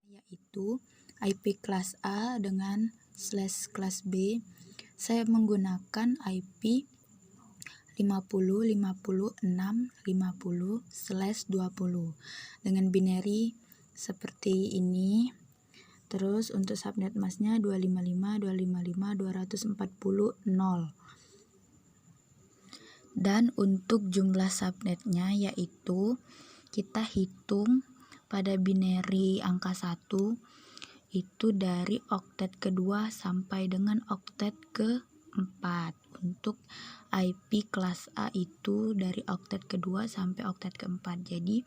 yaitu IP kelas A dengan slash kelas B. Saya menggunakan IP 50 50 6 50/20 dengan binary seperti ini. Terus untuk subnet masknya 255 255 240 0. Dan untuk jumlah subnetnya yaitu kita hitung pada binary angka 1 itu dari oktet kedua sampai dengan oktet keempat. Untuk IP kelas A itu dari oktet kedua sampai oktet keempat. Jadi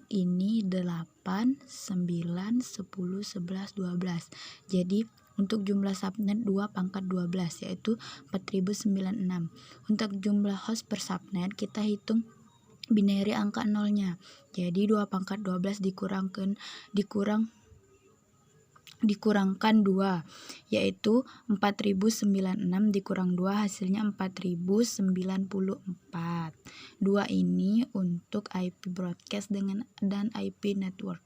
ini 8, 9, 10, 11, 12. Jadi untuk jumlah subnet 2/12 yaitu 4096. Untuk jumlah host per subnet kita hitung binary angka 0-nya. Jadi 2/12 dikurangkan 2 yaitu 4096 dikurang 2 hasilnya 4094. 2 ini untuk IP broadcast dan IP network.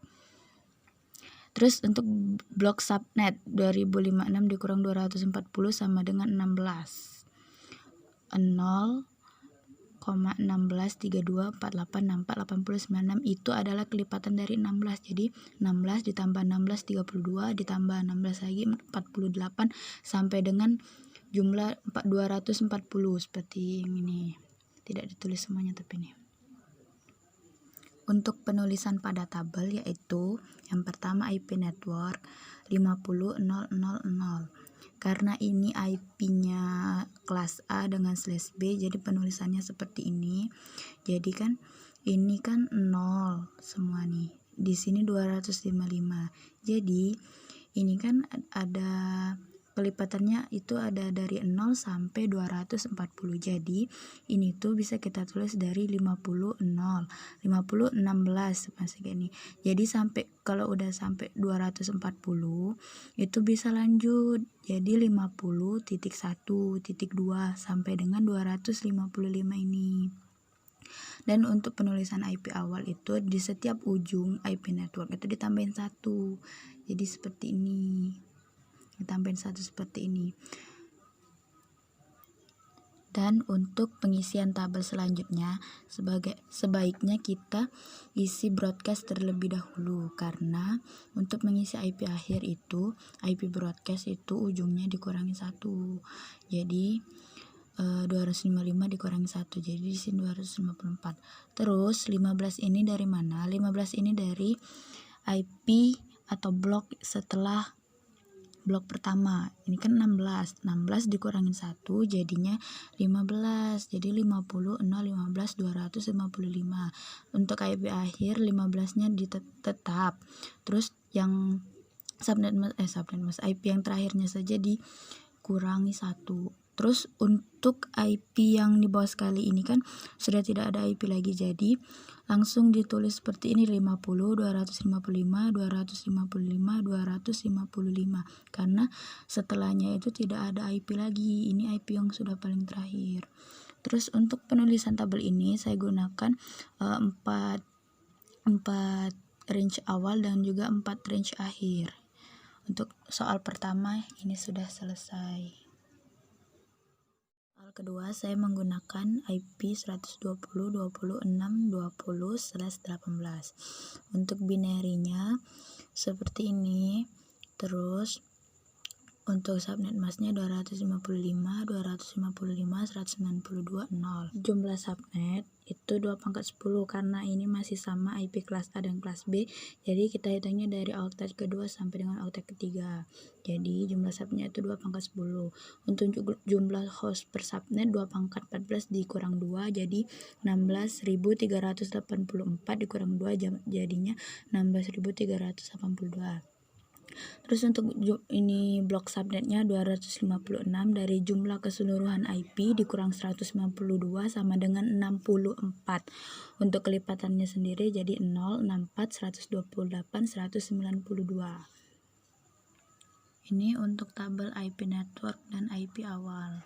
Terus untuk blok subnet 2056 dikurang 240 sama dengan 16. 0,1632486486 itu adalah kelipatan dari 16. Jadi 16 ditambah 16 32 ditambah 16 lagi 48 sampai dengan jumlah 240 seperti yang ini. Tidak ditulis semuanya tapi ini. Untuk penulisan pada tabel yaitu yang pertama IP network 50000. Karena ini IP-nya kelas A dengan slash B, jadi penulisannya seperti ini. Jadi kan ini kan 0 semua nih. Di sini 255. Jadi ini kan ada kelipatannya itu ada dari 0 sampai 240. Jadi ini tuh bisa kita tulis dari 50 0, 50 16 masih gini. Jadi sampai kalau udah sampai 240 itu bisa lanjut. Jadi 50.1.2 sampai dengan 255 ini. Dan untuk penulisan IP awal itu di setiap ujung IP network itu ditambahin 1. Jadi seperti ini. Ditambahin 1 seperti ini. Dan untuk pengisian tabel selanjutnya sebaiknya kita isi broadcast terlebih dahulu, karena untuk mengisi IP akhir itu IP broadcast itu ujungnya dikurangi 1. Jadi 255 dikurangi 1, jadi di sini 254. Terus 15 ini dari mana? 15 ini dari IP atau blok setelah blok pertama. Ini kan 16 dikurangin 1 jadinya 15. Jadi 50 0 15 255. Untuk IP akhir 15-nya tetap. Terus yang subnet mas IP yang terakhirnya saja dikurangi 1. Terus untuk IP yang di bawah sekali ini kan sudah tidak ada IP lagi, jadi langsung ditulis seperti ini 50 255 255 255 karena setelahnya itu tidak ada IP lagi. Ini IP yang sudah paling terakhir. Terus untuk penulisan tabel ini saya gunakan 4 range awal dan juga 4 range akhir. Untuk soal pertama ini sudah selesai. Soal kedua saya menggunakan IP 120.26.20/18. Untuk binary-nya seperti ini. Terus untuk subnet masknya 255 192 0. Jumlah subnet itu 2/10 karena ini masih sama IP kelas A dan kelas B. Jadi kita hitungnya dari oktet kedua sampai dengan oktet ketiga. Jadi jumlah subnet itu 2/10. Untuk jumlah host per subnet 2/14 dikurang 2 jadi 16.384 dikurang 2 jadinya 16.382. Terus untuk ini blok subnetnya 256 dari jumlah keseluruhan IP dikurang 192 sama dengan 64. Untuk kelipatannya sendiri jadi 0, 64, 128, 192. Ini untuk tabel IP network dan IP awal.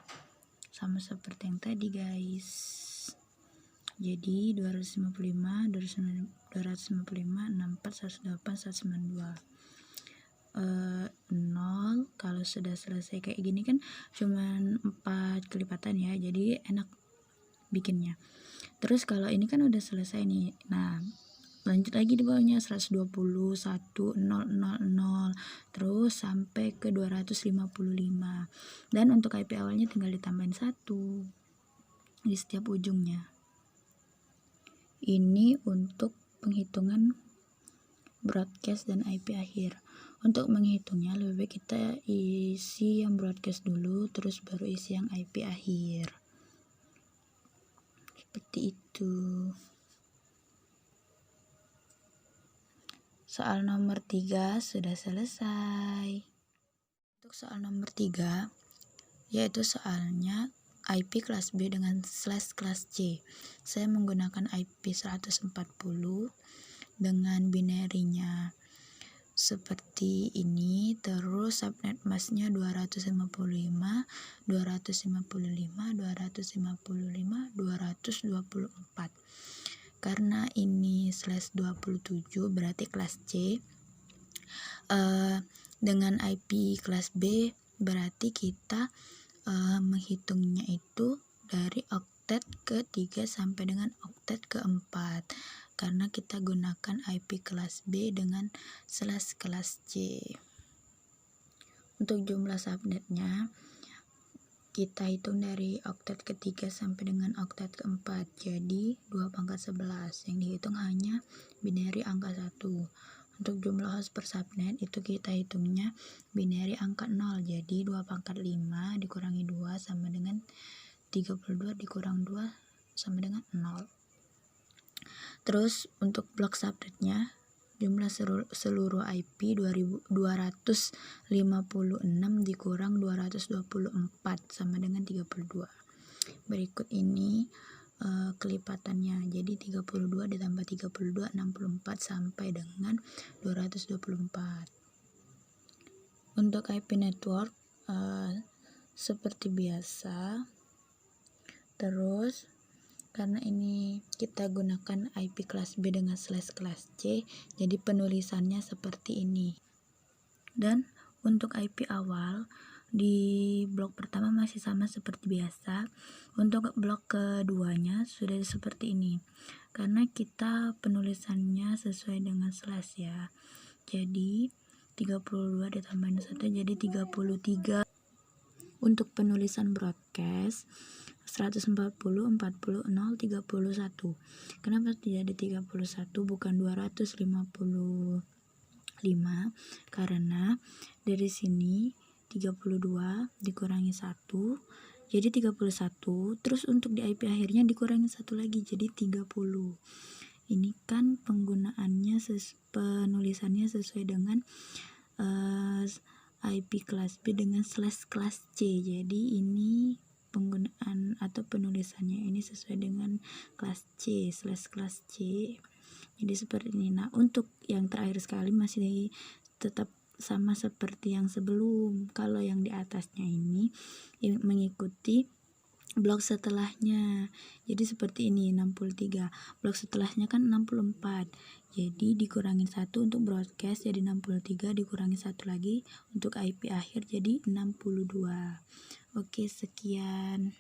Sama seperti yang tadi guys. Jadi 255, 255, 64, 108, 192. 0. Kalau sudah selesai kayak gini kan cuman 4 kelipatan ya, jadi enak bikinnya. Terus kalau ini kan udah selesai nih, nah lanjut lagi di bawahnya 120, 1, 0, 0, 0, terus sampai ke 255. Dan untuk IP awalnya tinggal ditambahin 1 di setiap ujungnya. Ini untuk penghitungan broadcast dan IP akhir. Untuk menghitungnya lebih baik kita isi yang broadcast dulu, terus baru isi yang IP akhir. Seperti itu. Soal nomor 3 sudah selesai. Untuk soal nomor 3, yaitu soalnya IP kelas B dengan slash kelas C. Saya menggunakan IP 140 dengan binary-nya seperti ini, terus subnet masknya 255, 255, 255, 224. Karena ini slash 27 berarti kelas C. Dengan IP kelas B berarti kita menghitungnya itu dari oktet ke-3 sampai dengan oktet ke-4, karena kita gunakan IP kelas B dengan slash kelas C. Untuk jumlah subnetnya kita hitung dari oktet ke-3 sampai dengan oktet ke-4, jadi 2/11. Yang dihitung hanya binary angka 1. Untuk jumlah host per subnet itu kita hitungnya binary angka 0, jadi 2/5 dikurangi 2 sama dengan 32 dikurang 2 sama dengan 0. Terus untuk blok subnetnya jumlah seluruh IP 256 dikurang 224 sama dengan 32. Berikut ini kelipatannya, jadi 32 ditambah 32 64 sampai dengan 224. Untuk IP network seperti biasa, terus karena ini kita gunakan IP kelas B dengan slash kelas C, jadi penulisannya seperti ini. Dan untuk IP awal di blok pertama masih sama seperti biasa. Untuk blok keduanya sudah seperti ini, karena kita penulisannya sesuai dengan slash ya. Jadi 32 ditambahin 1 jadi 33. Untuk penulisan broadcast 140 40 0 31. Kenapa jadi 31 bukan 255? Karena dari sini 32 dikurangi 1 jadi 31, terus untuk di IP akhirnya dikurangi 1 lagi jadi 30. Ini kan penggunaannya penulisannya sesuai dengan IP kelas B dengan slash kelas C, jadi ini penggunaan atau penulisannya ini sesuai dengan kelas C slash kelas C, jadi seperti ini. Nah untuk yang terakhir sekali masih tetap sama seperti yang sebelum. Kalau yang di atasnya ini mengikuti blok setelahnya, jadi seperti ini 63. Blok setelahnya kan 64, jadi dikurangin 1 untuk broadcast jadi 63, dikurangi 1 lagi untuk IP akhir jadi 62. Oke, sekian.